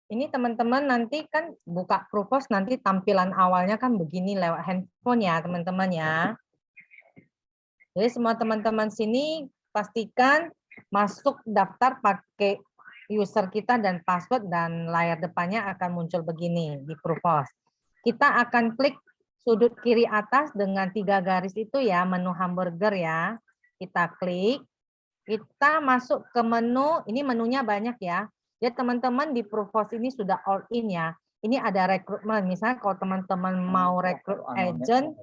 Ini teman-teman nanti kan buka Provos, nanti tampilan awalnya kan begini lewat handphone ya teman-teman ya. Jadi semua teman-teman sini pastikan masuk daftar pakai user kita dan password, dan layar depannya akan muncul begini di Provos. Kita akan klik sudut kiri atas dengan 3 garis itu ya, menu hamburger ya. Kita klik, kita masuk ke menu, ini menunya banyak ya. Ya teman-teman di Provos ini sudah all in ya. Ini ada rekrutmen, misalnya kalau teman-teman mau rekrut agent,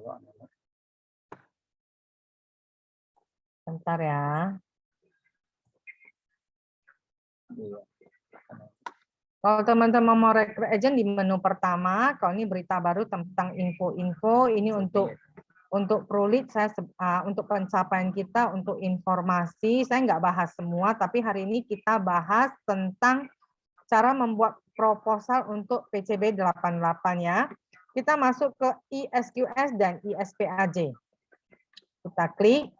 bentar ya. Kalau teman-teman mau rekrut agent di menu pertama, kalau ini berita baru tentang info-info, ini untuk Prolit, saya untuk pencapaian kita, untuk informasi, saya nggak bahas semua, tapi hari ini kita bahas tentang cara membuat proposal untuk PCB 88 ya. Kita masuk ke ISQS dan ISPAJ. Kita klik.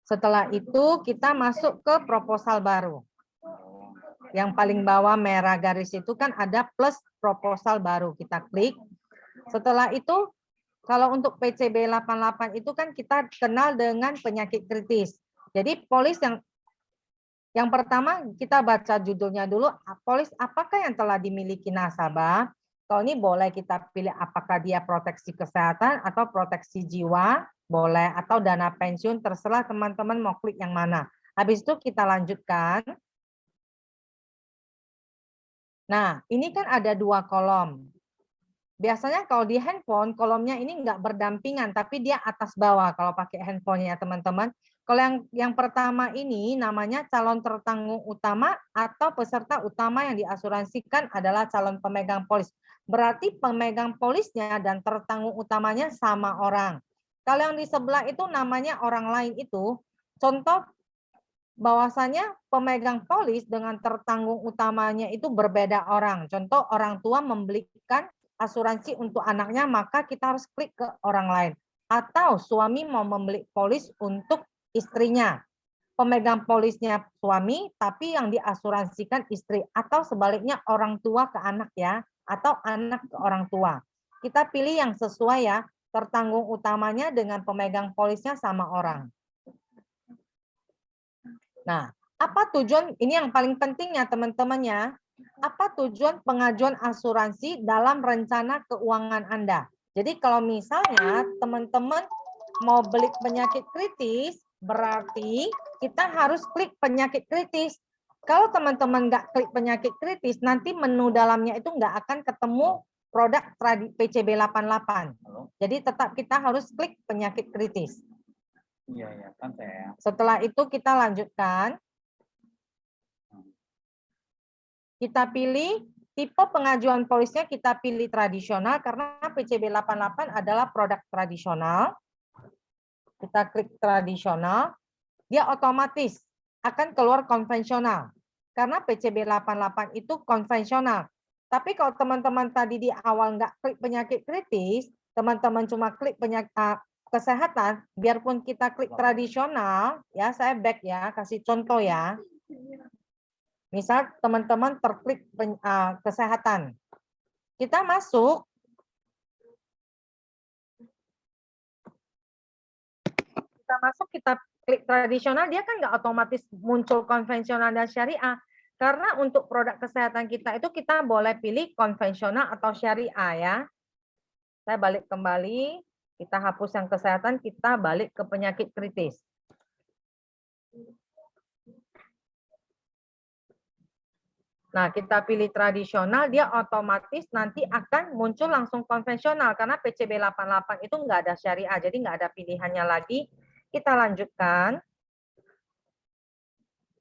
Setelah itu kita masuk ke proposal baru. Yang paling bawah merah garis itu kan ada plus proposal baru. Kita klik. Setelah itu, kalau untuk PCB 88 itu kan kita kenal dengan penyakit kritis. Jadi polis yang pertama kita baca judulnya dulu, polis apakah yang telah dimiliki nasabah? Kalau ini boleh kita pilih apakah dia proteksi kesehatan atau proteksi jiwa, boleh, atau dana pensiun, terserah teman-teman mau klik yang mana. Habis itu kita lanjutkan. Nah, ini kan ada 2 kolom. Biasanya kalau di handphone, kolomnya ini nggak berdampingan, tapi dia atas bawah kalau pakai handphonenya teman-teman. Kalau yang pertama ini namanya calon tertanggung utama atau peserta utama yang diasuransikan adalah calon pemegang polis. Berarti pemegang polisnya dan tertanggung utamanya sama orang. Kalau yang di sebelah itu namanya orang lain itu, contoh bahwasanya pemegang polis dengan tertanggung utamanya itu berbeda orang. Contoh orang tua membelikan asuransi untuk anaknya, maka kita harus klik ke orang lain. Atau suami mau membeli polis untuk istrinya. Pemegang polisnya suami, tapi yang diasuransikan istri. Atau sebaliknya orang tua ke anak ya. Atau anak ke orang tua. Kita pilih yang sesuai ya. Tertanggung utamanya dengan pemegang polisnya sama orang. Nah, apa tujuan, ini yang paling penting ya teman-teman ya. Apa tujuan pengajuan asuransi dalam rencana keuangan Anda? Jadi kalau misalnya teman-teman mau beli penyakit kritis, berarti kita harus klik penyakit kritis. Kalau teman-teman nggak klik penyakit kritis, nanti menu dalamnya itu nggak akan ketemu produk PCB 88. Jadi tetap kita harus klik penyakit kritis. Iya, kan saya. Setelah itu kita lanjutkan. Kita pilih tipe pengajuan polisnya, kita pilih tradisional karena PCB 88 adalah produk tradisional. Kita klik tradisional, dia otomatis akan keluar konvensional. Karena PCB 88 itu konvensional. Tapi kalau teman-teman tadi di awal nggak klik penyakit kritis, teman-teman cuma klik penyakit kesehatan, biarpun kita klik tradisional, ya saya back ya, kasih contoh ya. Misal teman-teman terklik kesehatan. Kita masuk. Kita klik tradisional, dia kan nggak otomatis muncul konvensional dan syariah. Karena untuk produk kesehatan kita itu kita boleh pilih konvensional atau syariah ya. Saya balik kembali, kita hapus yang kesehatan, kita balik ke penyakit kritis. Nah, kita pilih tradisional, dia otomatis nanti akan muncul langsung konvensional. Karena PCB 88 itu nggak ada syariah, jadi nggak ada pilihannya lagi. Kita lanjutkan.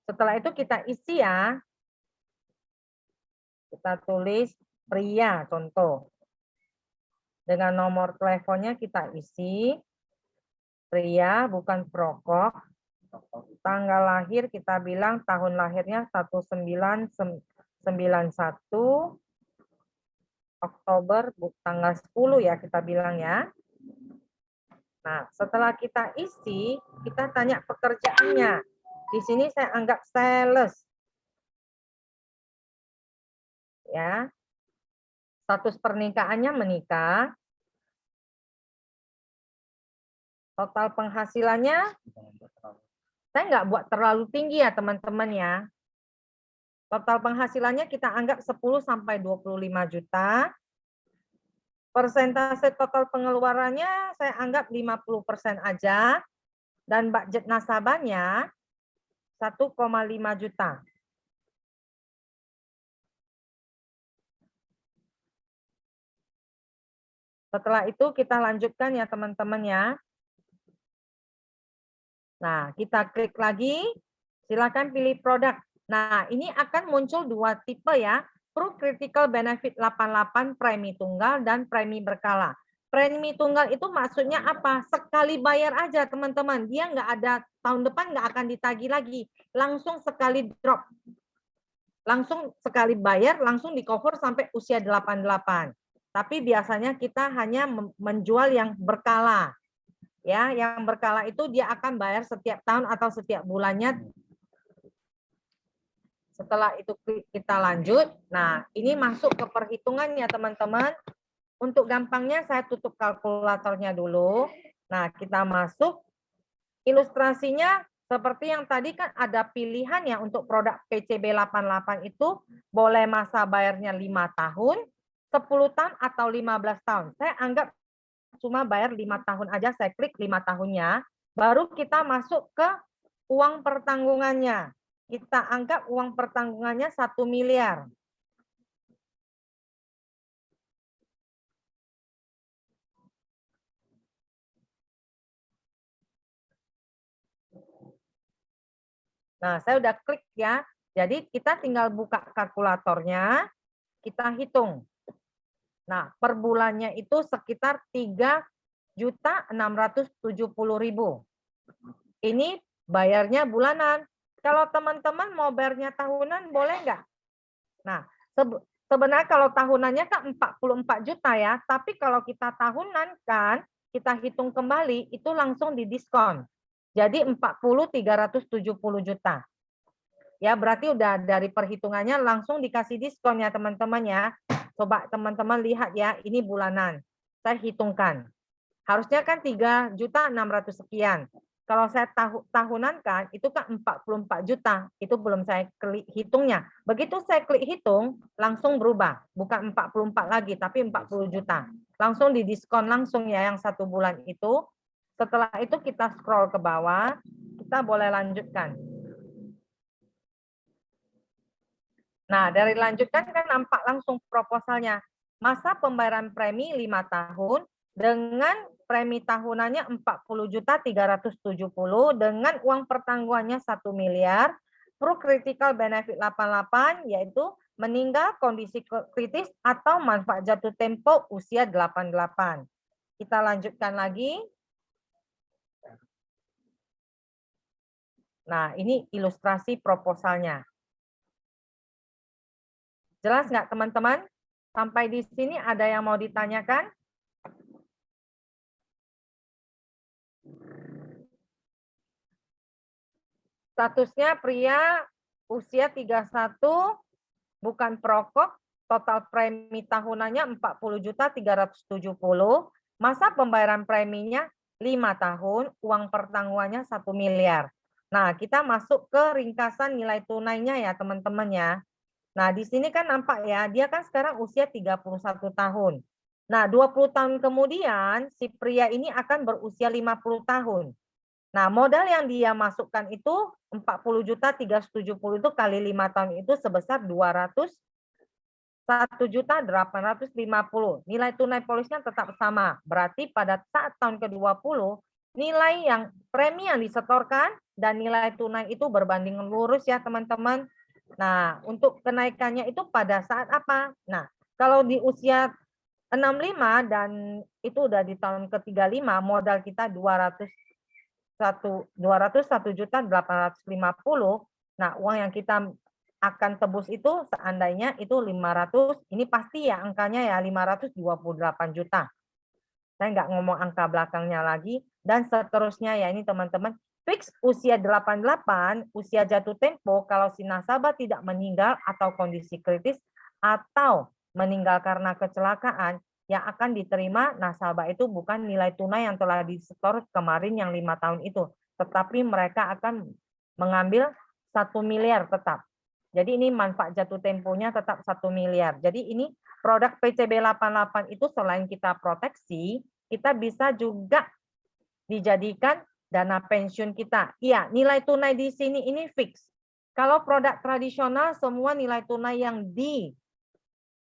Setelah itu kita isi ya. Kita tulis pria, contoh. Dengan nomor teleponnya kita isi. Pria, bukan perokok. Tanggal lahir kita bilang tahun lahirnya 1991. Oktober, tanggal 10 ya kita bilang ya. Nah, setelah kita isi, kita tanya pekerjaannya. Di sini saya anggap sales. Ya. Status pernikahannya menikah. Total penghasilannya, saya nggak buat terlalu tinggi ya teman-teman ya. Total penghasilannya kita anggap 10 sampai 25 juta. Persentase total pengeluarannya saya anggap 50% aja. Dan budget nasabahnya 1,5 juta. Setelah itu kita lanjutkan ya teman-teman ya. Nah, kita klik lagi. Silakan pilih produk. Nah, ini akan muncul dua tipe ya. Pro Critical Benefit 88 premi tunggal dan premi berkala. Premi tunggal itu maksudnya apa? Sekali bayar aja teman-teman. Dia nggak ada, tahun depan nggak akan ditagih lagi. Langsung sekali drop. Langsung sekali bayar, langsung di cover sampai usia 88. Tapi biasanya kita hanya menjual yang berkala. Ya, yang berkala itu dia akan bayar setiap tahun atau setiap bulannya. Setelah itu kita lanjut. Nah, ini masuk ke perhitungannya teman-teman. Untuk gampangnya saya tutup kalkulatornya dulu. Nah, kita masuk. Ilustrasinya seperti yang tadi kan ada pilihan ya untuk produk PCB 88 itu boleh masa bayarnya 5 tahun, 10 tahun atau 15 tahun. Saya anggap cuma bayar 5 tahun aja, saya klik 5 tahunnya, baru kita masuk ke uang pertanggungannya. Kita anggap uang pertanggungannya 1 miliar. Nah, saya udah klik ya. Jadi kita tinggal buka kalkulatornya, kita hitung. Nah, per bulannya itu sekitar 3.670.000. Ini bayarnya bulanan. Kalau teman-teman mau bayarnya tahunan, boleh nggak? Nah, sebenarnya kalau tahunannya kan 44 juta ya, tapi kalau kita tahunan kan, kita hitung kembali, itu langsung didiskon. Jadi 40.370 juta. Ya, berarti udah dari perhitungannya langsung dikasih diskon ya teman-teman ya. Coba teman-teman lihat ya, ini bulanan. Saya hitungkan. Harusnya kan 3.600.000 sekian. Kalau saya tahunan kan, itu kan 44 juta. Itu belum saya klik hitungnya. Begitu saya klik hitung, langsung berubah. Bukan 44 lagi, tapi 40 juta. Langsung didiskon langsung ya yang 1 bulan itu. Setelah itu kita scroll ke bawah, kita boleh lanjutkan. Nah, dari lanjutkan kan nampak langsung proposalnya. Masa pembayaran premi 5 tahun dengan premi tahunannya 40.370 dengan uang pertanggungannya 1 miliar. Pro Critical Benefit 88 yaitu meninggal kondisi kritis atau manfaat jatuh tempo usia 88. Kita lanjutkan lagi. Nah, ini ilustrasi proposalnya. Jelas nggak teman-teman? Sampai di sini ada yang mau ditanyakan? Statusnya pria usia 31, bukan perokok, total premi tahunannya 40.370, masa pembayaran preminya 5 tahun, uang pertanggungannya 1 miliar. Nah, kita masuk ke ringkasan nilai tunainya ya teman-teman ya. Nah, di sini kan nampak ya, dia kan sekarang usia 31 tahun. Nah, 20 tahun kemudian si pria ini akan berusia 50 tahun. Nah, modal yang dia masukkan itu 40.370 itu kali 5 tahun itu sebesar 201.850. Nilai tunai polisnya tetap sama. Berarti pada saat tahun ke-20 nilai yang premi yang disetorkan dan nilai tunai itu berbanding lurus ya teman-teman. Nah, untuk kenaikannya itu pada saat apa? Nah, kalau di usia 65 dan itu udah di tahun ke-35 modal kita 201.850. Nah, uang yang kita akan tebus itu seandainya itu 500, ini pasti ya angkanya ya 528 juta. Saya nggak ngomong angka belakangnya lagi dan seterusnya ya ini teman-teman. Fix usia 88, usia jatuh tempo kalau si nasabah tidak meninggal atau kondisi kritis atau meninggal karena kecelakaan, yang akan diterima nasabah itu bukan nilai tunai yang telah disetor kemarin yang 5 tahun itu, tetapi mereka akan mengambil 1 miliar tetap. Jadi ini manfaat jatuh temponya tetap 1 miliar. Jadi ini produk PCB 88 itu selain kita proteksi, kita bisa juga dijadikan dana pensiun kita. Iya, nilai tunai di sini ini fix. Kalau produk tradisional, semua nilai tunai yang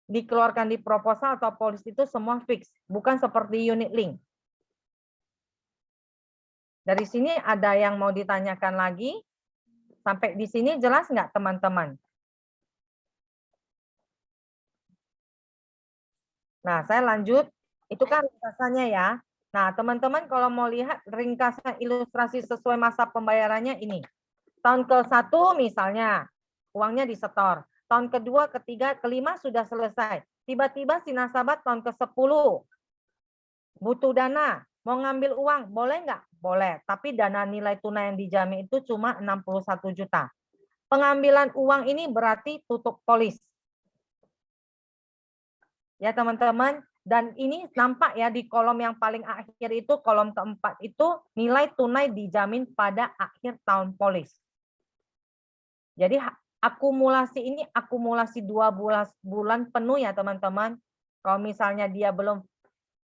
dikeluarkan di proposal atau polis itu semua fix. Bukan seperti unit link. Dari sini ada yang mau ditanyakan lagi? Sampai di sini jelas nggak teman-teman? Nah, saya lanjut. Itu kan ringkasannya ya. Nah, teman-teman kalau mau lihat ringkasan ilustrasi sesuai masa pembayarannya ini. Tahun ke-1 misalnya, uangnya disetor. Tahun kedua, ketiga, kelima sudah selesai. Tiba-tiba si nasabah tahun ke-10 butuh dana. Mau ngambil uang, boleh nggak? Boleh. Tapi dana nilai tunai yang dijamin itu cuma 61 juta. Pengambilan uang ini berarti tutup polis. Ya teman-teman. Dan ini nampak ya di kolom yang paling akhir itu, kolom keempat itu nilai tunai dijamin pada akhir tahun polis. Jadi akumulasi ini akumulasi 2 bulan penuh ya teman-teman. Kalau misalnya dia belum,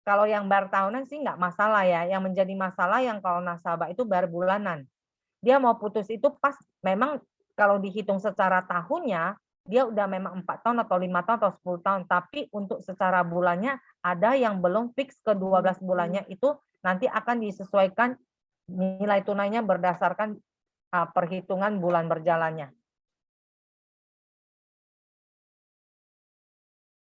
kalau yang bayar tahunan sih nggak masalah ya. Yang menjadi masalah yang kalau nasabah itu bayar bulanan. Dia mau putus itu pas memang kalau dihitung secara tahunnya, dia udah memang 4 tahun atau 5 tahun atau 10 tahun. Tapi untuk secara bulannya ada yang belum fix ke 12 bulannya itu nanti akan disesuaikan nilai tunainya berdasarkan perhitungan bulan berjalannya.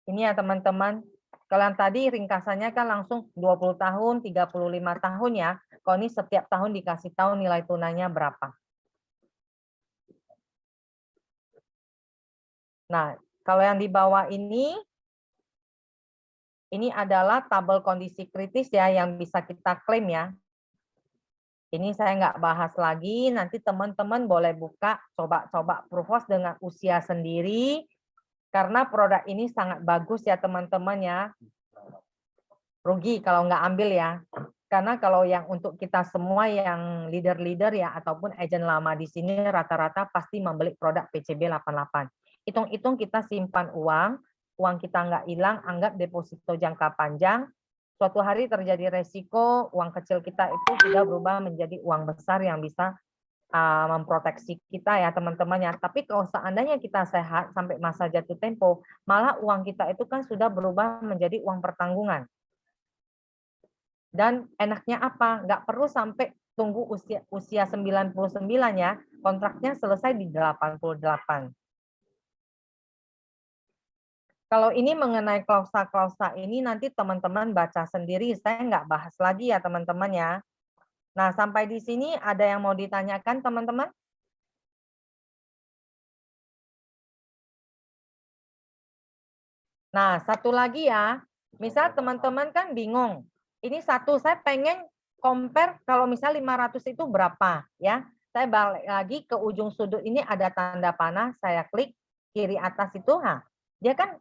Ini ya teman-teman, kalau yang tadi ringkasannya kan langsung 20 tahun, 35 tahun ya. Kalau ini setiap tahun dikasih tahu nilai tunainya berapa. Nah, kalau yang di bawah ini adalah tabel kondisi kritis ya yang bisa kita klaim ya. Ini saya nggak bahas lagi, nanti teman-teman boleh buka, coba-coba Provos dengan usia sendiri, karena produk ini sangat bagus ya teman-teman ya. Rugi kalau nggak ambil ya. Karena kalau yang untuk kita semua yang leader-leader ya ataupun agen lama di sini rata-rata pasti membeli produk PCB 88. Hitung-hitung kita simpan uang kita nggak hilang, anggap deposito jangka panjang. Suatu hari terjadi resiko, uang kecil kita itu sudah berubah menjadi uang besar yang bisa memproteksi kita ya teman-teman ya. Tapi kalau seandainya kita sehat sampai masa jatuh tempo, malah uang kita itu kan sudah berubah menjadi uang pertanggungan. Dan enaknya apa? Nggak perlu sampai tunggu usia 99 ya, kontraknya selesai di 88. Kalau ini mengenai klausa-klausa ini nanti teman-teman baca sendiri, saya nggak bahas lagi ya teman-teman ya. Nah, sampai di sini ada yang mau ditanyakan teman-teman? Nah, satu lagi ya, misal teman-teman kan bingung. Ini satu, saya pengen compare kalau misal 500 itu berapa ya. Saya balik lagi ke ujung sudut ini ada tanda panah, saya klik kiri atas itu, dia kan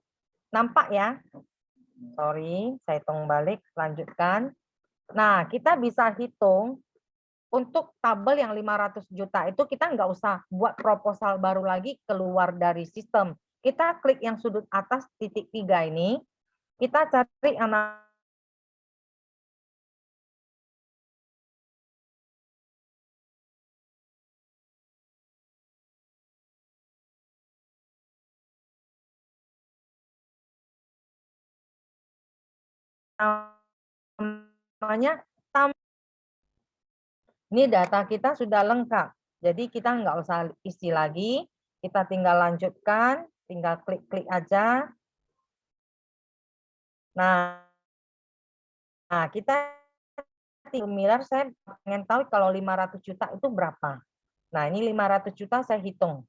nampak ya. Sorry, saya hitung balik, lanjutkan. Nah, kita bisa hitung untuk tabel yang 500 juta itu kita nggak usah buat proposal baru lagi keluar dari sistem. Kita klik yang sudut atas titik 3 ini, kita cari yang namanya ini data kita sudah lengkap. Jadi kita nggak usah isi lagi, kita tinggal lanjutkan, tinggal klik-klik aja. Nah, kita miliar saya pengen tahu kalau 500 juta itu berapa. Nah, ini 500 juta saya hitung.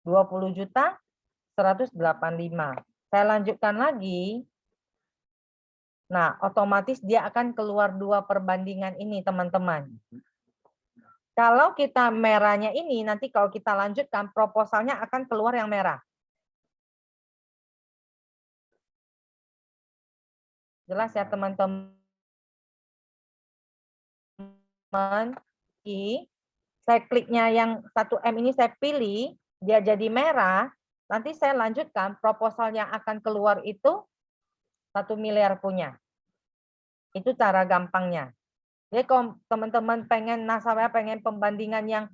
20 juta 185. Saya lanjutkan lagi. Nah, otomatis dia akan keluar 2 perbandingan ini, teman-teman. Kalau kita merahnya ini, nanti kalau kita lanjutkan, proposalnya akan keluar yang merah. Jelas ya teman-teman? Saya kliknya yang 1M ini saya pilih, dia jadi merah, nanti saya lanjutkan, proposal yang akan keluar itu 1 miliar punya. Itu cara gampangnya. Jadi kalau teman-teman pengen nasabah pengen pembandingan yang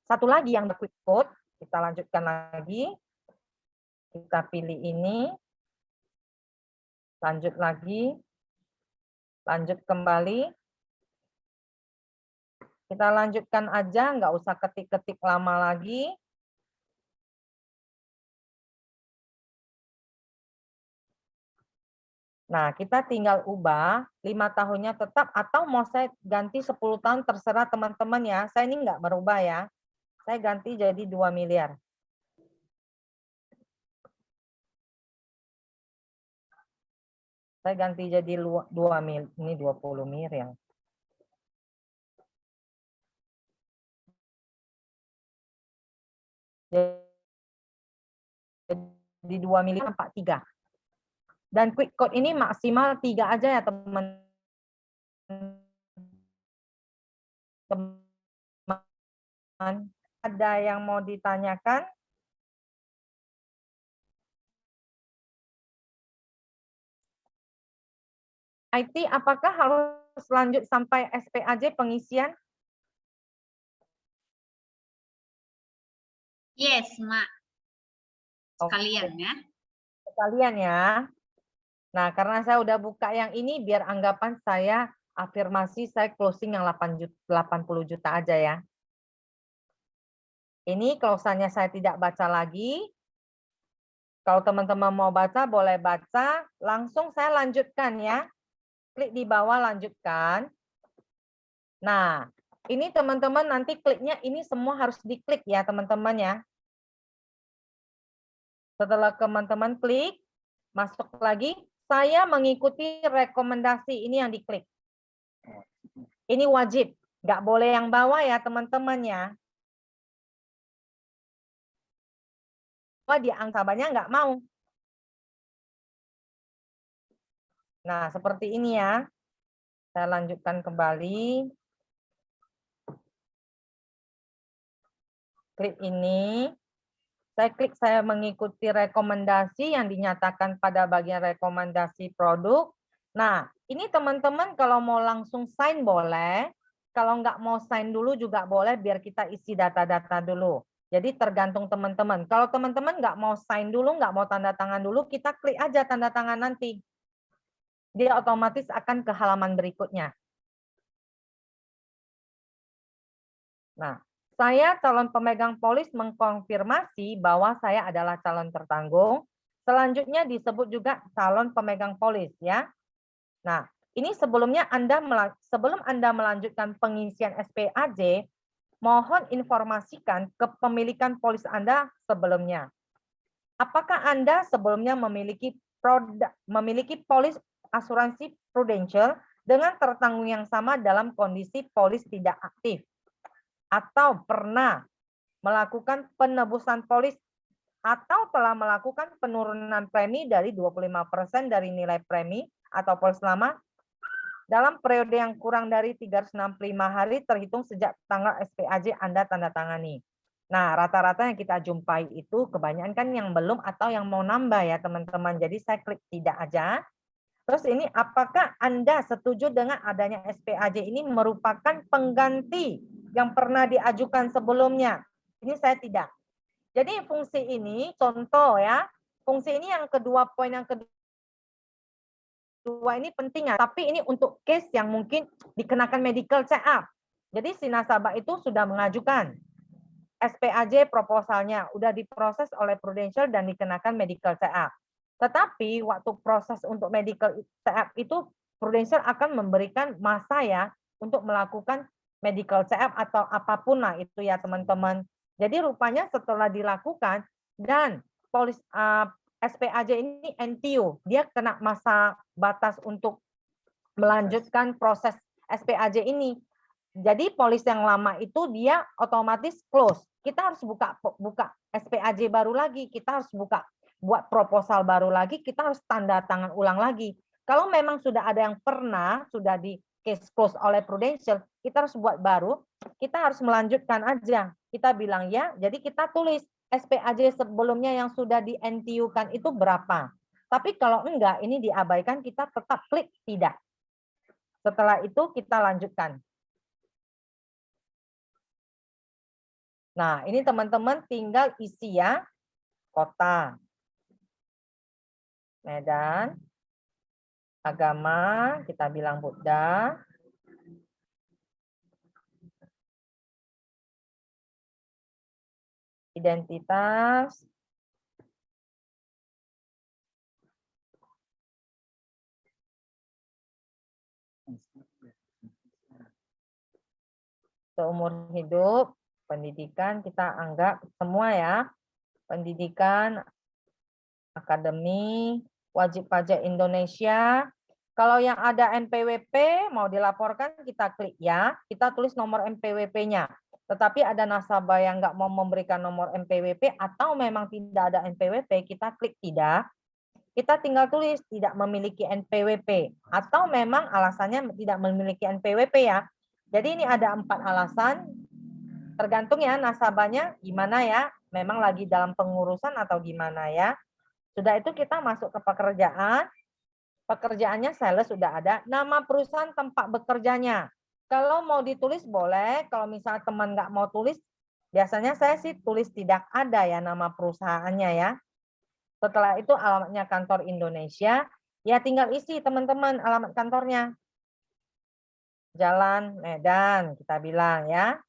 satu lagi yang quick quote, kita lanjutkan lagi. Kita pilih ini. Lanjut lagi. Lanjut kembali. Kita lanjutkan aja, nggak usah ketik-ketik lama lagi. Nah, kita tinggal ubah 5 tahunnya tetap atau mau saya ganti 10 tahun terserah teman-teman ya. Saya ini nggak merubah ya. Saya ganti jadi 2 miliar. Saya ganti jadi 2 mil, ini 20 miliar. Jadi 2 miliar 43. Dan quick code ini maksimal 3 aja ya teman-teman. Ada yang mau ditanyakan? IT apakah harus lanjut sampai SPAJ pengisian? Yes, Mak. Sekalian ya. Sekalian ya. Nah, karena saya udah buka yang ini, biar anggapan saya afirmasi saya closing yang 80 juta aja ya. Ini close-nya saya tidak baca lagi. Kalau teman-teman mau baca, boleh baca. Langsung saya lanjutkan ya. Klik di bawah lanjutkan. Nah, ini teman-teman nanti kliknya ini semua harus diklik ya teman-teman ya. Setelah teman-teman klik, masuk lagi. Saya mengikuti rekomendasi ini yang diklik. Ini wajib. Nggak boleh yang bawah ya teman-teman ya. Dia angsabannya nggak mau. Nah, seperti ini ya. Saya lanjutkan kembali. Klik ini. Saya klik saya mengikuti rekomendasi yang dinyatakan pada bagian rekomendasi produk. Nah, ini teman-teman kalau mau langsung sign boleh. Kalau nggak mau sign dulu juga boleh biar kita isi data-data dulu. Jadi tergantung teman-teman. Kalau teman-teman nggak mau sign dulu, nggak mau tanda tangan dulu, kita klik aja tanda tangan nanti. Dia otomatis akan ke halaman berikutnya. Nah, saya calon pemegang polis mengkonfirmasi bahwa saya adalah calon tertanggung. Selanjutnya disebut juga calon pemegang polis ya. Nah, ini sebelum Anda melanjutkan pengisian SPAJ, mohon informasikan kepemilikan polis Anda sebelumnya. Apakah Anda sebelumnya memiliki polis asuransi Prudential dengan tertanggung yang sama dalam kondisi polis tidak aktif? Atau pernah melakukan penebusan polis atau telah melakukan penurunan premi dari 25% dari nilai premi atau polis lama dalam periode yang kurang dari 365 hari terhitung sejak tanggal SPAJ Anda tanda tangani. Nah, rata-rata yang kita jumpai itu kebanyakan kan yang belum atau yang mau nambah ya teman-teman. Jadi saya klik tidak aja. Terus ini apakah Anda setuju dengan adanya SPAJ ini merupakan pengganti yang pernah diajukan sebelumnya? Ini saya tidak. Jadi fungsi ini contoh ya. Fungsi ini yang kedua, poin yang kedua ini penting ya, tapi ini untuk case yang mungkin dikenakan medical check up. Jadi si nasabah itu sudah mengajukan SPAJ proposalnya, udah diproses oleh Prudential dan dikenakan medical check up. Tetapi waktu proses untuk medical check up itu Prudential akan memberikan masa ya untuk melakukan medical check up atau apapun lah itu ya teman-teman. Jadi rupanya setelah dilakukan dan polis SPAJ ini NTU, dia kena masa batas untuk melanjutkan proses SPAJ ini. Jadi polis yang lama itu dia otomatis close. Kita harus buka SPAJ baru lagi, kita harus buat proposal baru lagi, kita harus tanda tangan ulang lagi. Kalau memang sudah ada yang pernah sudah di case close oleh Prudential, kita harus buat baru, kita harus melanjutkan aja. Kita bilang ya, jadi kita tulis SPAJ sebelumnya yang sudah di NTU-kan itu berapa. Tapi kalau enggak, ini diabaikan, kita tetap klik tidak. Setelah itu kita lanjutkan. Nah, ini teman-teman tinggal isi ya. Kota, Medan, agama, kita bilang Buddha. Identitas, seumur hidup, pendidikan kita anggap semua ya. Pendidikan, akademi, wajib pajak Indonesia. Kalau yang ada NPWP mau dilaporkan kita klik ya. Kita tulis nomor NPWP-nya. Tetapi ada nasabah yang nggak mau memberikan nomor NPWP atau memang tidak ada NPWP, kita klik tidak. Kita tinggal tulis tidak memiliki NPWP atau memang alasannya tidak memiliki NPWP ya. Jadi ini ada 4 alasan. Tergantung ya nasabahnya gimana ya. Memang lagi dalam pengurusan atau gimana ya. Sudah itu kita masuk ke pekerjaan. Pekerjaannya sales sudah ada. Nama perusahaan tempat bekerjanya. Kalau mau ditulis boleh, kalau misalnya teman nggak mau tulis, biasanya saya sih tulis tidak ada ya nama perusahaannya ya. Setelah itu alamatnya kantor Indonesia, ya tinggal isi teman-teman alamat kantornya. Jalan Medan, kita bilang ya.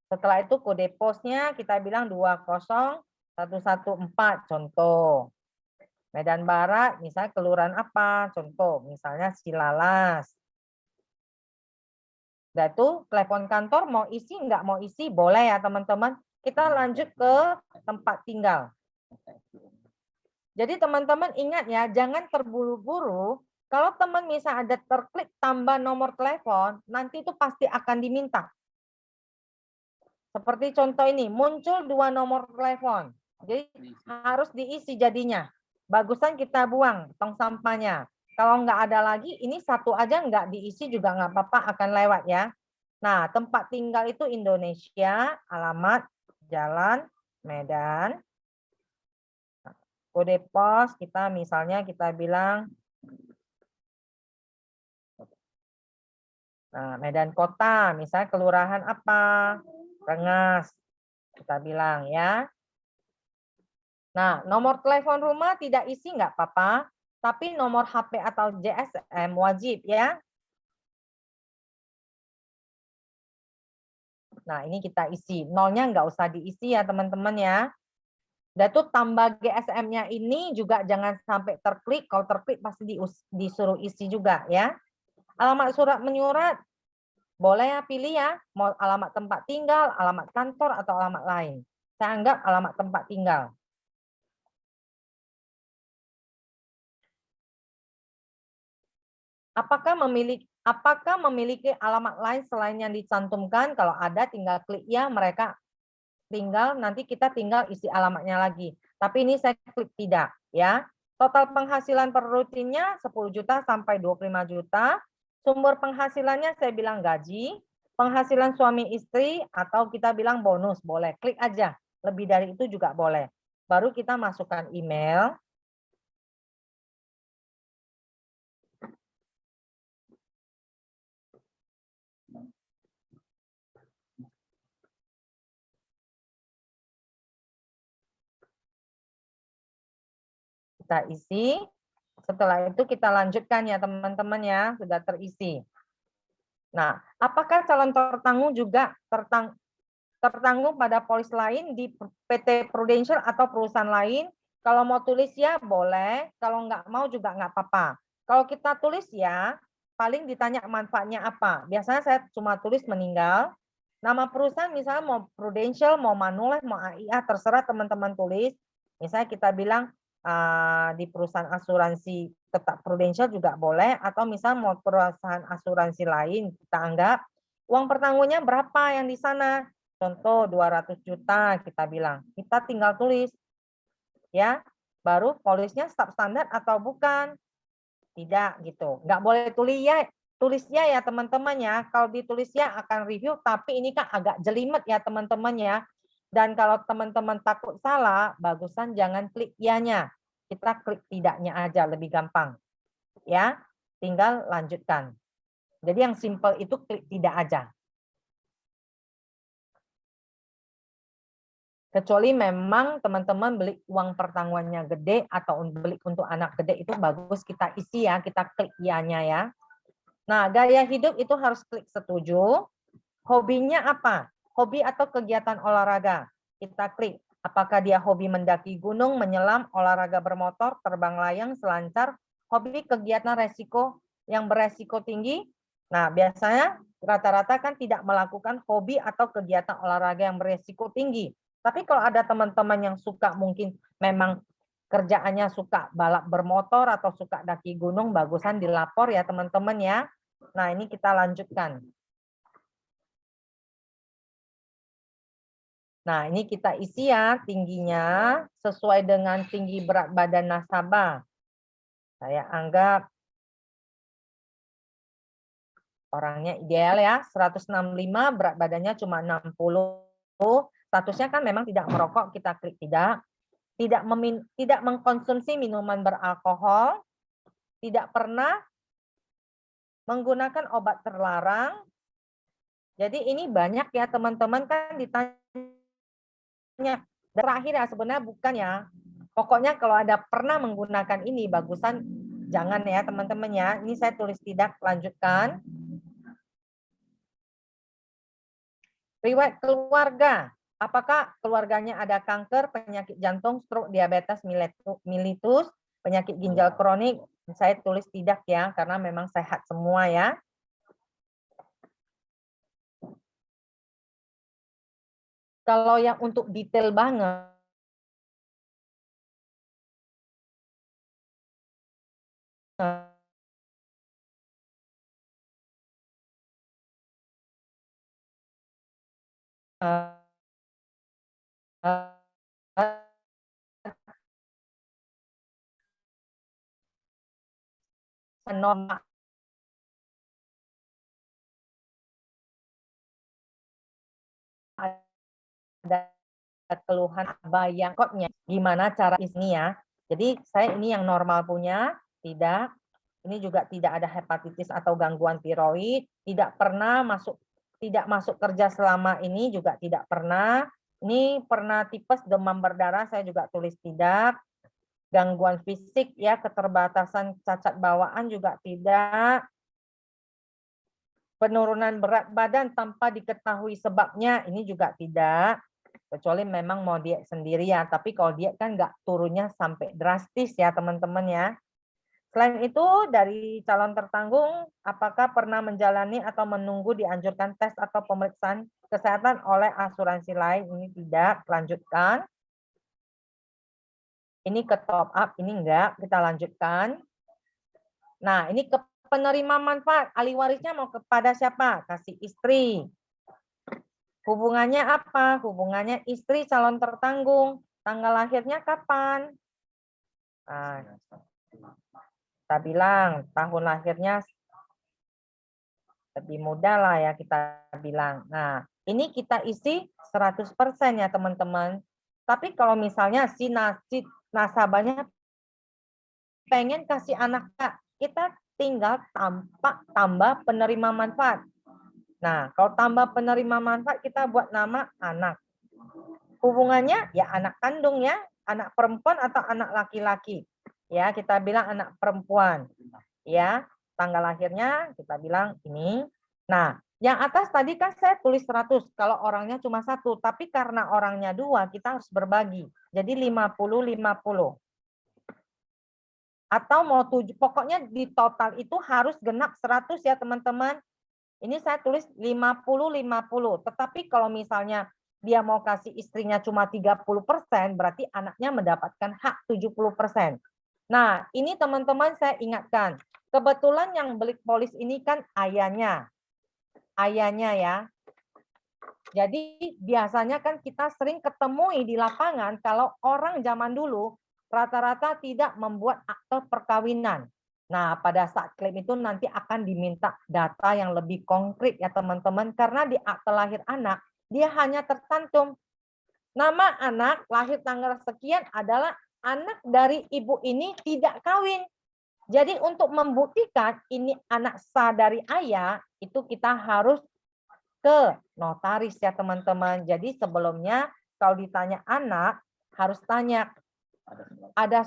Setelah itu kode posnya kita bilang 20114, contoh. Medan Barat, misalnya kelurahan apa, contoh, misalnya Cilalas. Nah itu telepon kantor mau isi nggak mau isi boleh ya teman-teman. Kita lanjut ke tempat tinggal. Jadi teman-teman ingat ya, jangan terburu-buru. Kalau teman misal ada terklik tambah nomor telepon, nanti itu pasti akan diminta. Seperti contoh ini, muncul 2 nomor telepon. Jadi harus diisi jadinya. Bagusan kita buang tong sampahnya. Kalau nggak ada lagi, ini satu aja nggak diisi juga nggak apa-apa, akan lewat ya. Nah, tempat tinggal itu Indonesia, alamat, jalan, Medan. Kode pos kita misalnya kita bilang, nah Medan Kota, misalnya kelurahan apa, Rengas, kita bilang ya. Nah, nomor telepon rumah tidak isi nggak apa-apa. Tapi nomor HP atau GSM wajib ya. Nah, ini kita isi. Nolnya nggak usah diisi ya teman-teman ya. Dan tuh tambah GSM-nya ini juga jangan sampai terklik. Kalau terklik pasti disuruh isi juga ya. Alamat surat menyurat. Boleh ya pilih ya. Mau alamat tempat tinggal, alamat kantor, atau alamat lain. Saya anggap alamat tempat tinggal. Apakah memiliki alamat lain selain yang dicantumkan? Kalau ada tinggal klik ya, mereka tinggal nanti kita tinggal isi alamatnya lagi. Tapi ini saya klik tidak ya. Total penghasilan per rutinnya 10 juta sampai 25 juta. Sumber penghasilannya saya bilang gaji, penghasilan suami istri atau kita bilang bonus, boleh. Klik aja. Lebih dari itu juga boleh. Baru kita masukkan email. Kita isi. Setelah itu kita lanjutkan ya teman-teman ya, sudah terisi. Nah, apakah calon tertanggung juga tertanggung pada polis lain di PT Prudential atau perusahaan lain? Kalau mau tulis ya boleh, kalau nggak mau juga nggak apa-apa. Kalau kita tulis ya, paling ditanya manfaatnya apa. Biasanya saya cuma tulis meninggal. Nama perusahaan misalnya mau Prudential, mau Manulife, mau AIA, terserah teman-teman tulis. Misalnya kita bilang di perusahaan asuransi tetap prudensial juga boleh, atau misal mau perusahaan asuransi lain, kita anggap uang pertanggungannya berapa yang di sana. Contoh 200 juta kita bilang. Kita tinggal tulis ya, baru polisnya substandard atau bukan. Tidak gitu. Nggak boleh tulis ya teman-teman ya. Kalau ditulis ya akan review, tapi ini kan agak jelimet ya teman-teman ya. Dan kalau teman-teman takut salah, bagusan jangan klik ya-nya. Kita klik tidaknya aja, lebih gampang. Ya, tinggal lanjutkan. Jadi yang simple itu klik tidak aja. Kecuali memang teman-teman beli uang pertanggungannya gede atau beli untuk anak gede, itu bagus kita isi ya, kita klik ya-nya ya. Nah, gaya hidup itu harus klik setuju. Hobinya apa? Hobi atau kegiatan olahraga. Kita klik. Apakah dia hobi mendaki gunung, menyelam, olahraga bermotor, terbang layang, selancar, hobi kegiatan resiko yang beresiko tinggi. Nah, biasanya rata-rata kan tidak melakukan hobi atau kegiatan olahraga yang beresiko tinggi. Tapi kalau ada teman-teman yang suka, mungkin memang kerjaannya suka balap bermotor atau suka daki gunung, bagusan dilapor ya teman-teman ya. Nah, ini kita lanjutkan. Nah, ini kita isi ya tingginya sesuai dengan tinggi berat badan nasabah. Saya anggap orangnya ideal ya, 165, berat badannya cuma 60. Statusnya kan memang tidak merokok, kita klik tidak. Tidak mengkonsumsi minuman beralkohol, tidak pernah menggunakan obat terlarang. Jadi ini banyak ya teman-teman kan ditanya. Terakhir ya sebenarnya bukan ya. Pokoknya kalau ada pernah menggunakan ini bagusan jangan ya teman-teman ya. Ini saya tulis tidak, lanjutkan. Riwayat keluarga. Apakah keluarganya ada kanker, penyakit jantung, stroke, diabetes mellitus, penyakit ginjal kronik? Saya tulis tidak ya, karena memang sehat semua ya. Kalau yang untuk detail banget, normal ada keluhan bayang kodnya gimana cara ini ya. Jadi saya ini yang normal punya, tidak. Ini juga tidak ada hepatitis atau gangguan tiroid, tidak masuk kerja selama ini juga tidak pernah. Ini pernah tipes, demam berdarah, saya juga tulis tidak. Gangguan fisik ya, keterbatasan cacat bawaan juga tidak. Penurunan berat badan tanpa diketahui sebabnya, ini juga tidak. Kecuali memang mau diet sendiri ya, tapi kalau diet kan nggak turunnya sampai drastis ya teman-teman ya. Selain itu, dari calon tertanggung, apakah pernah menjalani atau menunggu dianjurkan tes atau pemeriksaan kesehatan oleh asuransi lain? Ini tidak, lanjutkan. Ini ke top up, ini enggak, kita lanjutkan. Nah, ini ke penerima manfaat, ahli warisnya mau kepada siapa? Kasih istri. Hubungannya apa? Hubungannya istri calon tertanggung. Tanggal lahirnya kapan? Nah, kita bilang tahun lahirnya lebih muda lah ya kita bilang. Nah, ini kita isi 100% ya teman-teman. Tapi kalau misalnya si nasabahnya pengen kasih anak, kita tinggal tambah penerima manfaat. Nah, kalau tambah penerima manfaat kita buat nama anak. Hubungannya ya anak kandung ya, anak perempuan atau anak laki-laki. Ya, kita bilang anak perempuan. Ya, tanggal lahirnya kita bilang ini. Nah, yang atas tadi kan saya tulis 100 kalau orangnya cuma 1, tapi karena orangnya 2 kita harus berbagi. Jadi 50-50. Atau mau 7, pokoknya di total itu harus genap 100 ya teman-teman. Ini saya tulis 50-50. Tetapi kalau misalnya dia mau kasih istrinya cuma 30%, berarti anaknya mendapatkan hak 70%. Nah, ini teman-teman saya ingatkan. Kebetulan yang belik polis ini kan ayahnya. Ayahnya ya. Jadi biasanya kan kita sering ketemui di lapangan kalau orang zaman dulu rata-rata tidak membuat akte perkawinan. Nah, pada saat klaim itu nanti akan diminta data yang lebih konkret ya teman-teman. Karena di akte lahir anak, dia hanya tercantum nama anak lahir tanggal sekian adalah anak dari ibu ini tidak kawin. Jadi untuk membuktikan ini anak sah dari ayah, itu kita harus ke notaris ya teman-teman. Jadi sebelumnya kalau ditanya anak, harus tanya ada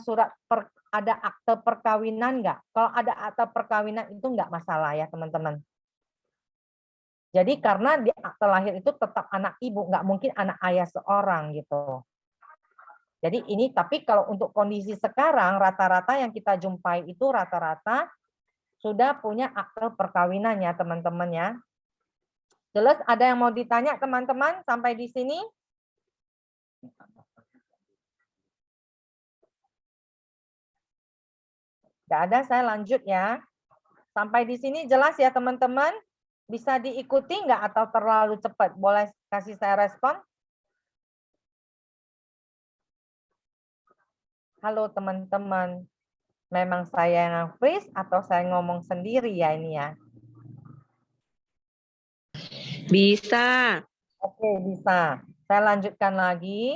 ada akte perkawinan nggak? Kalau ada akte perkawinan itu nggak masalah ya teman-teman. Jadi karena di akte lahir itu tetap anak ibu, nggak mungkin anak ayah seorang gitu. Jadi ini, tapi kalau untuk kondisi sekarang, rata-rata yang kita jumpai itu rata-rata sudah punya akte perkawinan ya teman-teman ya. Jelas ada yang mau ditanya teman-teman sampai di sini? Nggak ada, saya lanjut ya. Sampai di sini jelas ya teman-teman? Bisa diikuti nggak atau terlalu cepat? Boleh kasih saya respon? Halo teman-teman. Memang saya yang freeze atau saya ngomong sendiri ya ini ya? Bisa. Oke, bisa. Saya lanjutkan lagi.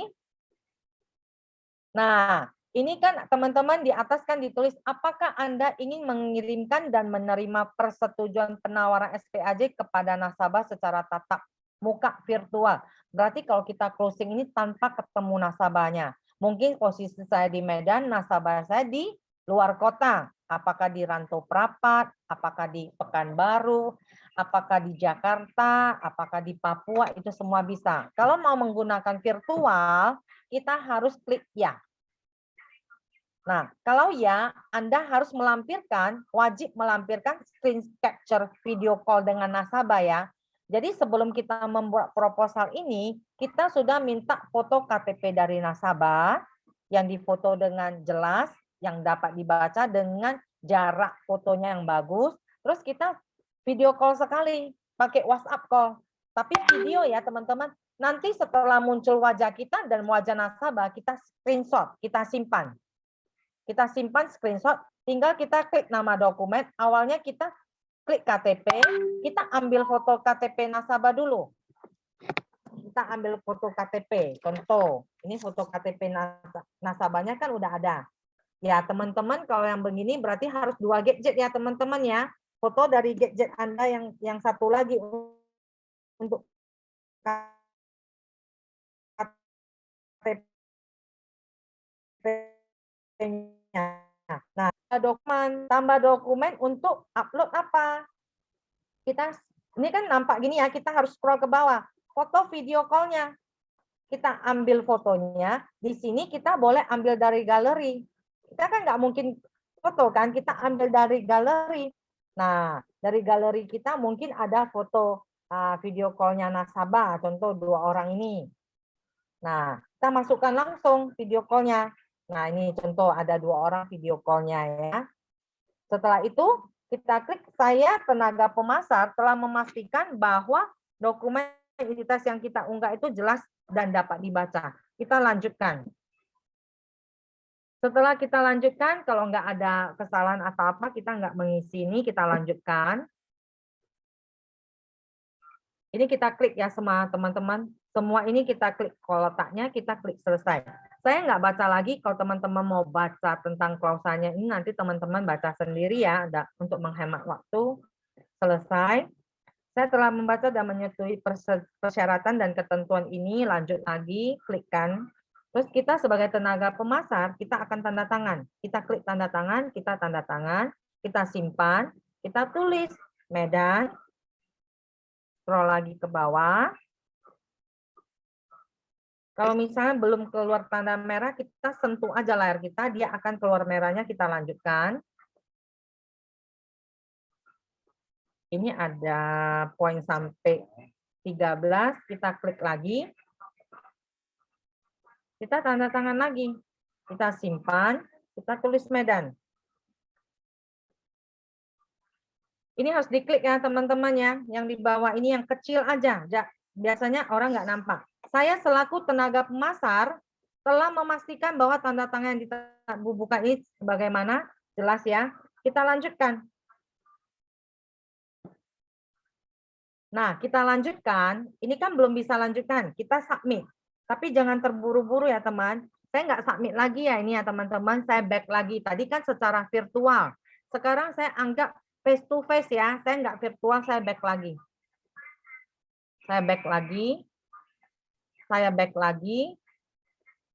Nah, ini kan teman-teman di atas kan ditulis, apakah Anda ingin mengirimkan dan menerima persetujuan penawaran SPAJ kepada nasabah secara tatap muka virtual. Berarti kalau kita closing ini tanpa ketemu nasabahnya. Mungkin posisi saya di Medan, nasabah saya di luar kota. Apakah di Rantau Prapat, apakah di Pekanbaru, apakah di Jakarta, apakah di Papua, itu semua bisa. Kalau mau menggunakan virtual, kita harus klik ya. Nah, kalau ya, Anda harus melampirkan, wajib melampirkan screen capture video call dengan nasabah ya. Jadi sebelum kita membuat proposal ini, kita sudah minta foto KTP dari nasabah, yang difoto dengan jelas, yang dapat dibaca dengan jarak fotonya yang bagus. Terus kita video call sekali, pakai WhatsApp call. Tapi video ya teman-teman, nanti setelah muncul wajah kita dan wajah nasabah, kita screenshot, kita simpan. Kita simpan screenshot, tinggal kita klik nama dokumen. Awalnya kita klik KTP, kita ambil foto KTP nasabah dulu. Kita ambil foto KTP, contoh. Ini foto KTP nasabahnya kan udah ada. Ya teman-teman, kalau yang begini berarti harus 2 gadget ya teman-teman ya. Foto dari gadget Anda yang satu lagi untuk KTP-nya. Nah, tambah dokumen untuk upload apa? Ini kan nampak gini ya, kita harus scroll ke bawah. Foto video call-nya. Kita ambil fotonya, di sini kita boleh ambil dari galeri. Kita kan nggak mungkin foto kan, kita ambil dari galeri. Nah, dari galeri kita mungkin ada foto video call-nya nasabah, contoh 2 orang ini. Nah, kita masukkan langsung video call-nya. Nah, ini contoh ada 2 orang video call-nya ya. Setelah itu, kita klik saya tenaga pemasar telah memastikan bahwa dokumen identitas yang kita unggah itu jelas dan dapat dibaca. Kita lanjutkan. Setelah kita lanjutkan, kalau nggak ada kesalahan atau apa, kita nggak mengisi ini, kita lanjutkan. Ini kita klik ya sama teman-teman. Semua ini kita klik kotaknya, kita klik selesai. Saya nggak baca lagi, kalau teman-teman mau baca tentang klausanya ini, nanti teman-teman baca sendiri ya, untuk menghemat waktu. Selesai. Saya telah membaca dan menyetujui persyaratan dan ketentuan ini, lanjut lagi, klikkan. Terus kita sebagai tenaga pemasar, kita akan tanda tangan. Kita klik tanda tangan, kita tanda tangan, kita simpan, kita tulis Medan, scroll lagi ke bawah. Kalau misalnya belum keluar tanda merah, kita sentuh aja layar kita, dia akan keluar merahnya, kita lanjutkan. Ini ada poin sampai 13, kita klik lagi. Kita tanda tangan lagi. Kita simpan, kita tulis medan. Ini harus diklik ya teman-teman ya. Yang di bawah ini yang kecil aja. Biasanya orang nggak nampak. Saya selaku tenaga pemasar telah memastikan bahwa tanda tangan yang dibubuhkan ini bagaimana. Jelas ya. Kita lanjutkan. Nah, kita lanjutkan. Ini kan belum bisa lanjutkan. Kita submit. Tapi jangan terburu-buru ya teman. Saya nggak submit lagi ya ini ya teman-teman. Saya back lagi. Tadi kan secara virtual. Sekarang saya anggap face to face ya. Saya nggak virtual, saya back lagi. Saya back lagi. Saya back lagi.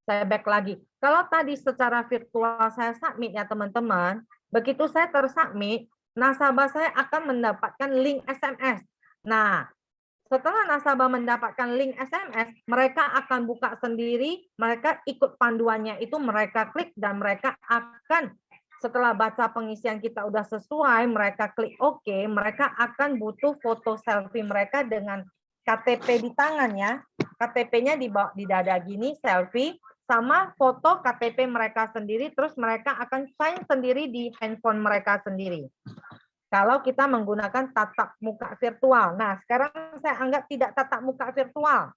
Saya back lagi. Kalau tadi secara virtual saya submit ya teman-teman. Begitu saya tersubmit, nasabah saya akan mendapatkan link SMS. Nah, setelah nasabah mendapatkan link SMS, mereka akan buka sendiri, mereka ikut panduannya itu, mereka klik dan mereka akan setelah baca pengisian kita udah sesuai, mereka klik OK, mereka akan butuh foto selfie mereka dengan KTP di tangan ya. KTP-nya di dada gini, selfie, sama foto KTP mereka sendiri, terus mereka akan sign sendiri di handphone mereka sendiri. Kalau kita menggunakan tatap muka virtual. Nah, sekarang saya anggap tidak tatap muka virtual.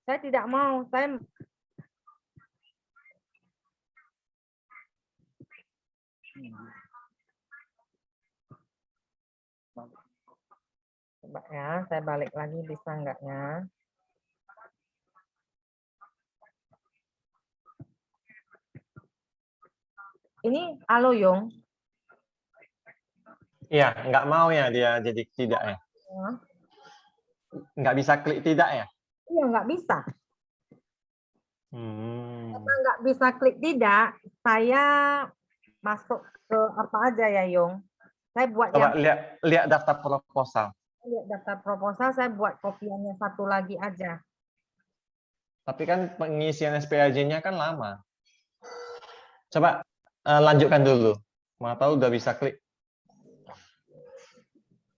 Saya tidak mau, saya coba ya, saya balik lagi bisa enggaknya? Ini halo Yung. Iya, nggak mau ya dia jadi tidak ya. Nggak bisa klik tidak ya? Iya, nggak bisa. Karena nggak bisa klik tidak, saya masuk ke apa aja ya Yung. Saya buat Coba yang lihat daftar proposal. lihat daftar proposal, saya buat kopiannya satu lagi aja. Tapi kan pengisian SPAJ-nya kan lama. Coba lanjutkan dulu. Mau tahu udah bisa klik.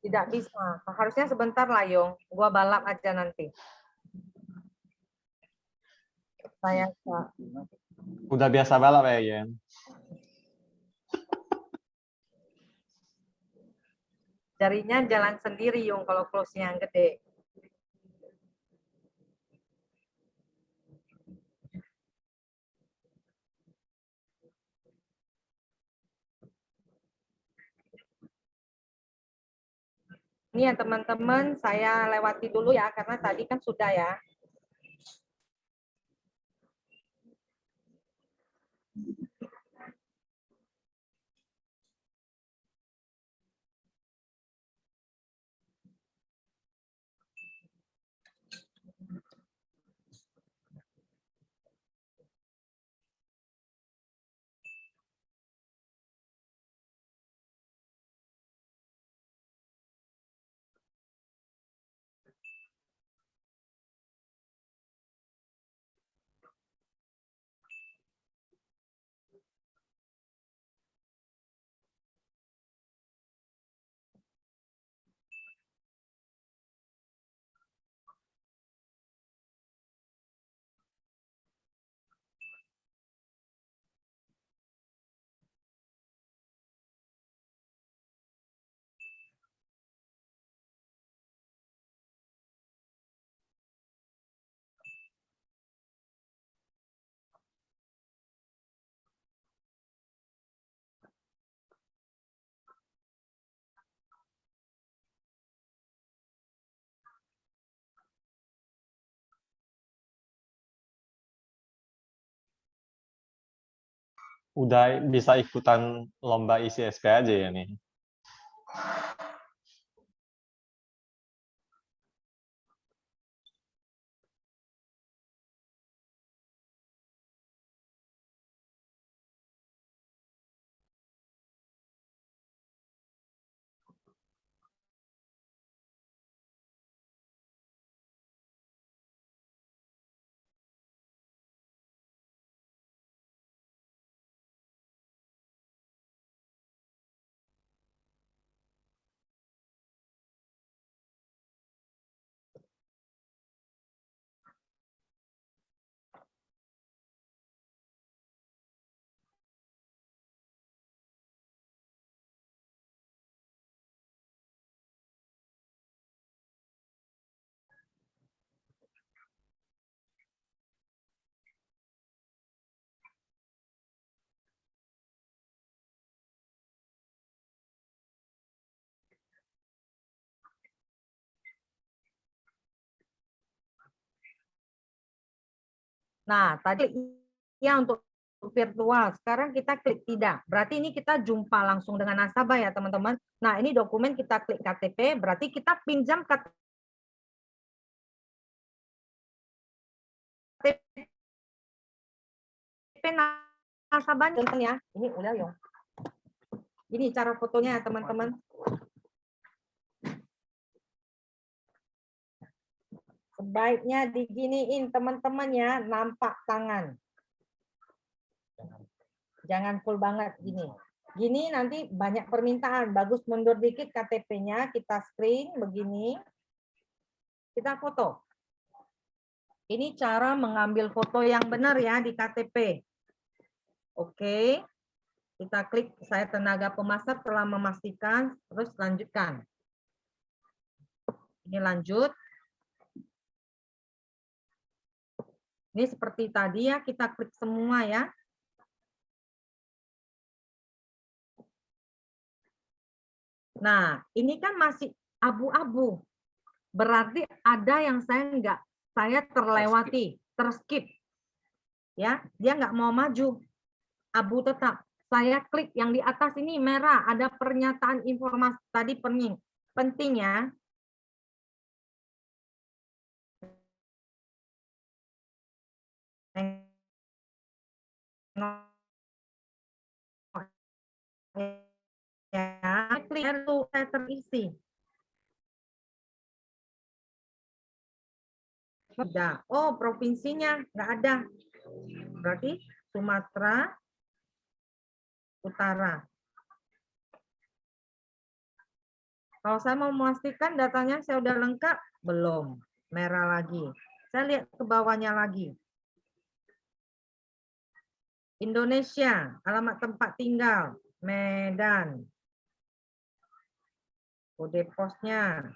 Tidak bisa. Harusnya sebentar lah, Yung. Gua balap aja nanti. Saya Udah biasa balap ya, Yen? jarinya jalan sendiri, Yung, kalau close-nya yang gede. Ini ya teman-teman, saya lewati dulu ya, karena tadi kan sudah ya. Udah bisa ikutan lomba isi SPAJ ya nih. Nah, tadi ya untuk virtual. Sekarang kita klik tidak. Berarti ini kita jumpa langsung dengan nasabah ya, teman-teman. Nah, ini dokumen kita klik KTP, berarti kita pinjam KTP nasabahnya ya. Ini udah ya. Ini cara fotonya ya, teman-teman. Sebaiknya diginiin teman-teman ya, nampak tangan. Jangan full banget gini. Gini nanti banyak permintaan. Bagus mundur dikit KTP-nya, kita screen begini. Kita foto. Ini cara mengambil foto yang benar ya di KTP. Oke. Kita klik saya tenaga pemasar telah memastikan, terus lanjutkan. Ini lanjut. Ini seperti tadi ya, kita klik semua ya. Nah, ini kan masih abu-abu. Berarti ada yang saya terlewati, terskip. Ya, dia nggak mau maju. Abu tetap. Saya klik yang di atas ini merah, ada pernyataan informasi tadi penting ya. Ya, klik saya terisi. Tidak. Oh, provinsinya nggak ada. Berarti Sumatera Utara. Kalau saya mau memastikan datanya saya udah lengkap, belum. Merah lagi. Saya lihat ke bawahnya lagi. Indonesia, alamat tempat tinggal, Medan. Kode posnya.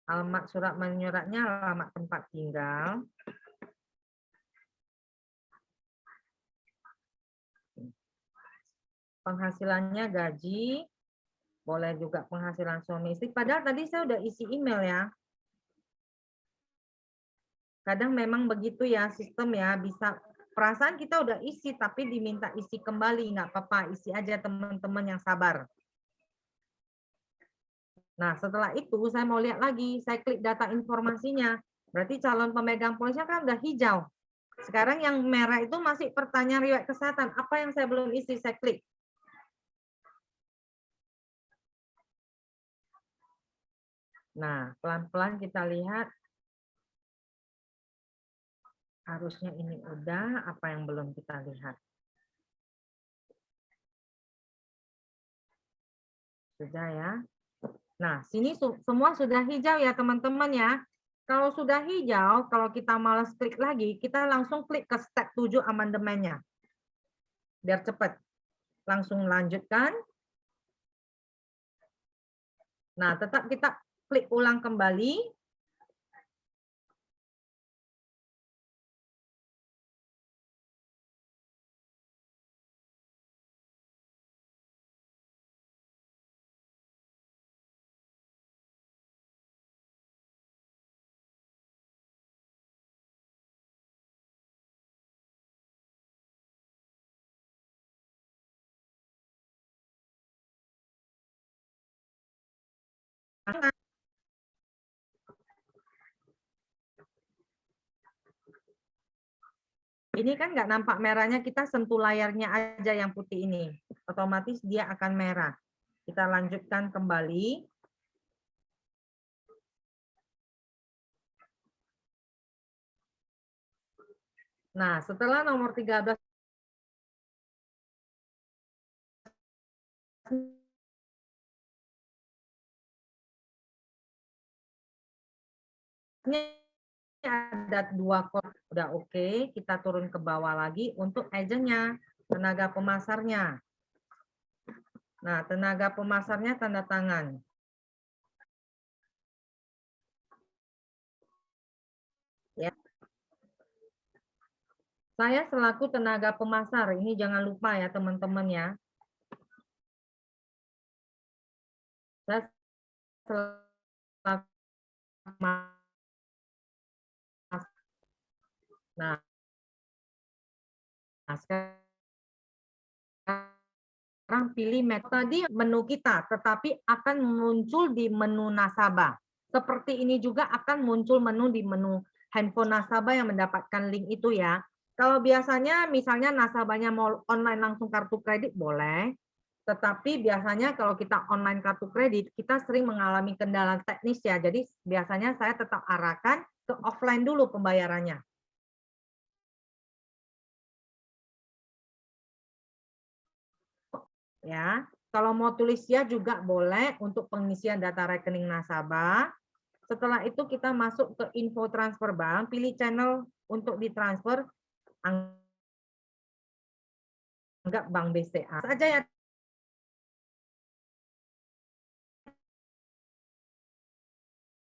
Alamat surat menyuratnya, alamat tempat tinggal. Penghasilannya gaji, boleh juga penghasilan suami istri. Padahal tadi saya udah isi email ya. Kadang memang begitu ya sistem ya, bisa perasaan kita udah isi tapi diminta isi kembali, nggak apa-apa, isi aja teman-teman yang sabar. Nah, setelah itu saya mau lihat lagi, saya klik data informasinya. Berarti calon pemegang polisnya kan udah hijau. Sekarang yang merah itu masih pertanyaan riwayat kesehatan. Apa yang saya belum isi, saya klik. Nah, pelan-pelan kita lihat. Harusnya ini udah, apa yang belum kita lihat. Sudah ya. Nah, sini semua sudah hijau ya teman-teman ya. Kalau sudah hijau, kalau kita malas klik lagi, kita langsung klik ke step 7 amandemennya. Biar cepat. Langsung lanjutkan. Nah, tetap kita klik ulang kembali. Ini kan nggak nampak merahnya, kita sentuh layarnya aja yang putih ini. Otomatis dia akan merah. Kita lanjutkan kembali. Nah, setelah nomor 13 ini ada 2 kode, udah oke. Kita turun ke bawah lagi untuk agennya, tenaga pemasarnya. Nah, tenaga pemasarnya tanda tangan. Ya. Saya selaku tenaga pemasar, ini jangan lupa ya teman-teman ya. Nah, sekarang pilih metode menu kita, tetapi akan muncul di menu nasabah. Seperti ini juga akan muncul menu di menu handphone nasabah yang mendapatkan link itu ya. Kalau biasanya misalnya nasabahnya mau online langsung kartu kredit boleh, tetapi biasanya kalau kita online kartu kredit, kita sering mengalami kendala teknis ya. Jadi biasanya saya tetap arahkan ke offline dulu pembayarannya. Ya, kalau mau tulis ya juga boleh untuk pengisian data rekening nasabah. Setelah itu kita masuk ke info transfer bank, pilih channel untuk ditransfer, anggap Bank BCA saja ya.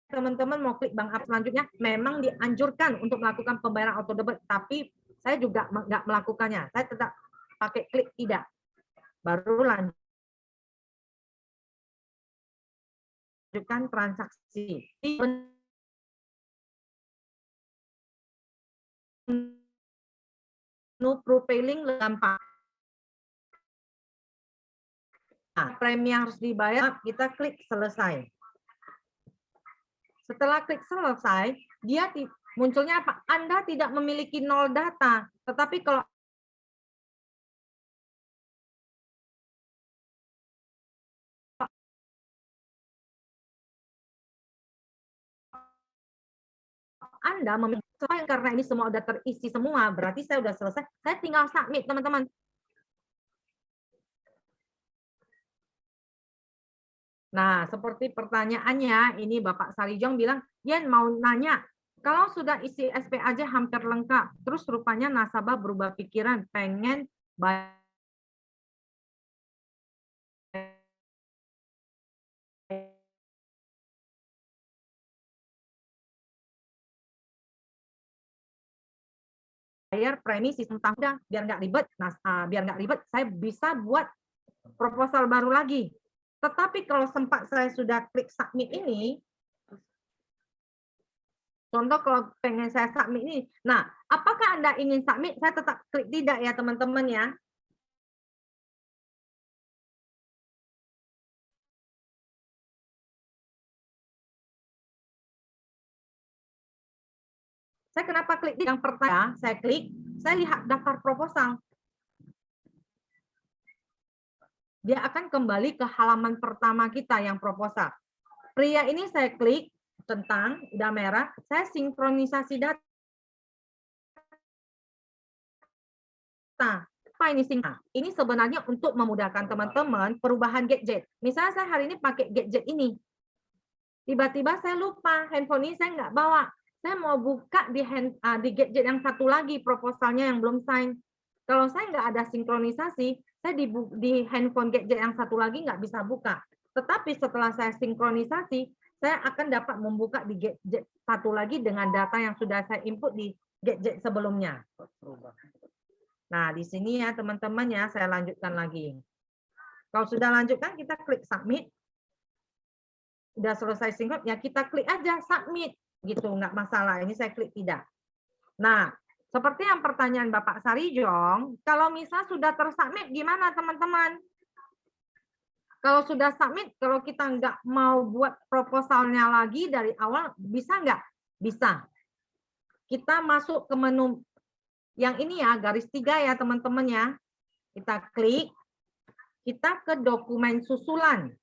Teman-teman mau klik bank apa selanjutnya, memang dianjurkan untuk melakukan pembayaran auto debit, tapi saya juga nggak melakukannya. Saya tetap pakai klik tidak. Baru lanjutkan transaksi. Menu profiling gampang. Nah, premi yang harus dibayar, kita klik selesai. Setelah klik selesai, dia munculnya apa? Anda tidak memiliki 0 data. Tetapi kalau Anda memiliki, karena ini semua sudah terisi semua, berarti saya sudah selesai. Saya tinggal submit, teman-teman. Nah, seperti pertanyaannya, ini Bapak Sarijong bilang, Yen mau nanya, kalau sudah isi SP aja hampir lengkap, terus rupanya nasabah berubah pikiran, pengen bayar premi sistem tahunan biar nggak ribet. Nah, biar nggak ribet, saya bisa buat proposal baru lagi. Tetapi kalau sempat saya sudah klik submit ini, contoh kalau pengen saya submit ini, nah, apakah Anda ingin submit? Saya tetap klik tidak ya teman-teman ya. Saya kenapa klik yang pertama, saya klik, saya lihat daftar proposal. Dia akan kembali ke halaman pertama kita yang proposal. Pria ini saya klik tentang, udah merah, saya sinkronisasi data. Apa ini singkat? Ini sebenarnya untuk memudahkan teman-teman perubahan gadget. Misalnya saya hari ini pakai gadget ini. Tiba-tiba saya lupa, handphone ini saya nggak bawa. Saya mau buka di gadget yang satu lagi, proposalnya yang belum sign. Kalau saya nggak ada sinkronisasi, saya di handphone gadget yang satu lagi nggak bisa buka. Tetapi setelah saya sinkronisasi, saya akan dapat membuka di gadget satu lagi dengan data yang sudah saya input di gadget sebelumnya. Nah, di sini ya teman-teman ya, saya lanjutkan lagi. Kalau sudah lanjutkan, kita klik submit. Udah selesai sinkron, ya kita klik aja submit. Gitu, nggak masalah. Ini saya klik tidak. Nah, seperti yang pertanyaan Bapak Sarijong, kalau misal sudah tersubmit, gimana teman-teman? Kalau sudah submit, kalau kita nggak mau buat proposalnya lagi dari awal, bisa nggak? Bisa. Kita masuk ke menu yang ini ya, garis 3 ya teman-teman ya. Kita klik, kita ke dokumen susulan.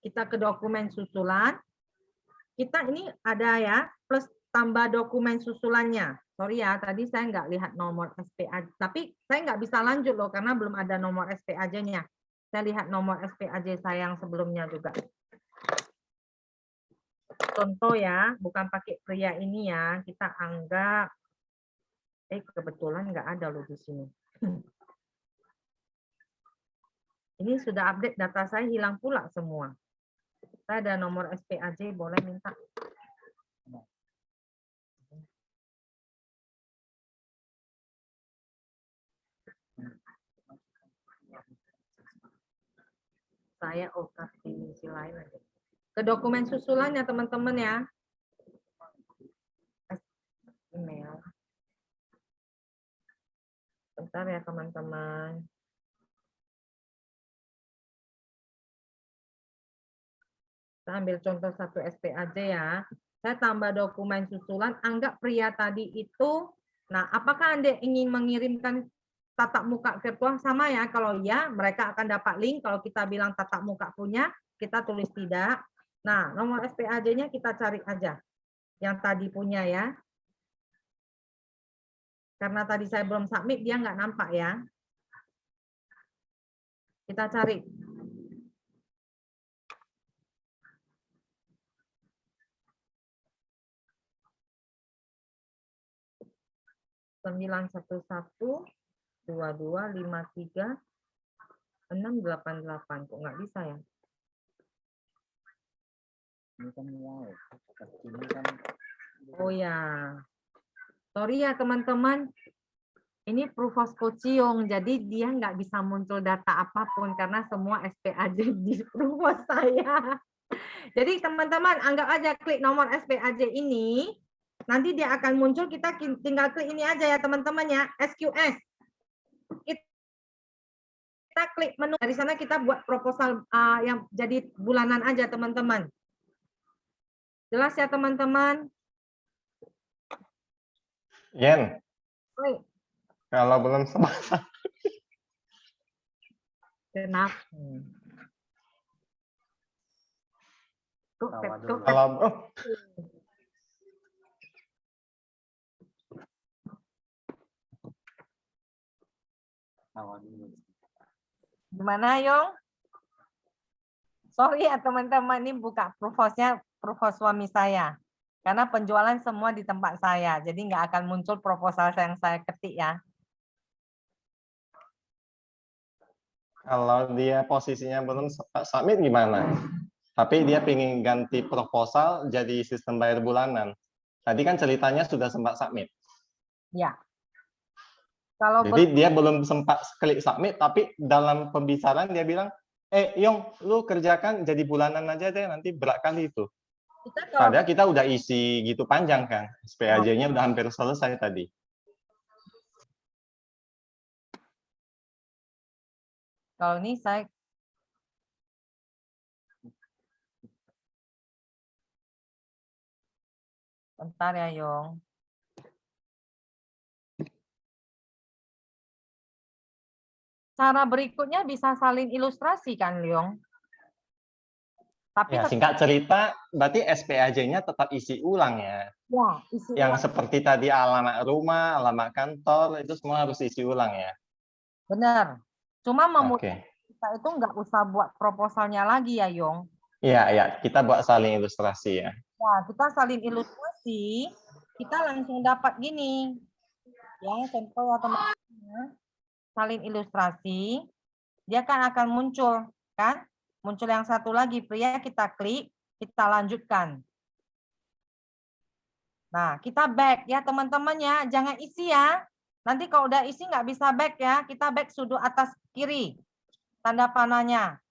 Kita ke dokumen susulan. Kita ini ada ya, plus tambah dokumen susulannya. Sorry ya, tadi saya nggak lihat nomor SPAJ. Tapi saya nggak bisa lanjut loh, karena belum ada nomor SPAJ-nya. Saya lihat nomor SPAJ saya yang sebelumnya juga. Contoh ya, bukan pakai pria ini ya. Kita anggap, kebetulan nggak ada loh di sini. Ini sudah update, data saya hilang pula semua. Saya ada nomor SPAJ, boleh minta. Saya kasih misi lain aja. Ke dokumen susulannya teman-teman ya. Email. Bentar ya teman-teman. Kita ambil contoh satu SPAJ ya. Saya tambah dokumen susulan, anggap pria tadi itu. Nah, apakah Anda ingin mengirimkan tatap muka virtual? Sama ya, kalau ya mereka akan dapat link. Kalau kita bilang tatap muka punya, kita tulis tidak. Nah, nomor SPAJ-nya kita cari aja. Yang tadi punya ya. Karena tadi saya belum submit, dia nggak nampak ya. Kita cari. Sembilan 112253 688. Kok nggak bisa ya? Ini kan wow. Ini kan Oh ya. Sorry ya teman-teman. Ini Provosco Ciong, jadi dia nggak bisa muncul data apapun karena semua SPAJ di Provos saya. Jadi teman-teman anggap aja klik nomor SPAJ ini, nanti dia akan muncul, kita tinggal klik ini aja ya teman-teman ya, SQS. Kita klik menu, dari sana kita buat proposal yang jadi bulanan aja teman-teman. Jelas ya teman-teman? Yen, Klik. kalau belum sempat. Kenapa? Tuh, Kalau awal dulu. Gimana Yong? Sorry ya teman-teman, ini buka Provosnya Provos suami saya. Karena penjualan semua di tempat saya, jadi nggak akan muncul proposal yang saya ketik ya. Kalau dia posisinya belum submit gimana? Tapi dia ingin ganti proposal jadi sistem bayar bulanan. Tadi kan ceritanya sudah sempat submit. Ya. Kalau Jadi dia belum sempat klik submit, tapi dalam pembicaraan dia bilang, Yong, lu kerjakan jadi bulanan aja deh, nanti berat kali itu. Padahal kita udah isi gitu panjang kan, SPAJ-nya udah hampir selesai tadi. Kalau ini saya bentar ya Yong. Cara berikutnya bisa salin ilustrasi kan Yong? Tapi Ya, singkat cerita, berarti SPAJ-nya tetap isi ulang ya. Ya, isi Yang ulang. seperti tadi alamat rumah, alamat kantor, itu semua harus isi ulang ya. Benar. Cuma Oke. kita itu nggak usah buat proposalnya lagi ya Yong. Iya, ya, kita buat saling ilustrasi ya. Ya, kita salin ilustrasi, kita langsung dapat gini. Ya, contoh ya teman-teman. Salin ilustrasi, dia kan akan muncul, kan? Muncul yang satu lagi, pria, kita klik, kita lanjutkan. Nah, kita back ya teman-teman ya, jangan isi ya. Nanti kalau udah isi nggak bisa back ya, kita back sudut atas kiri, tanda panahnya.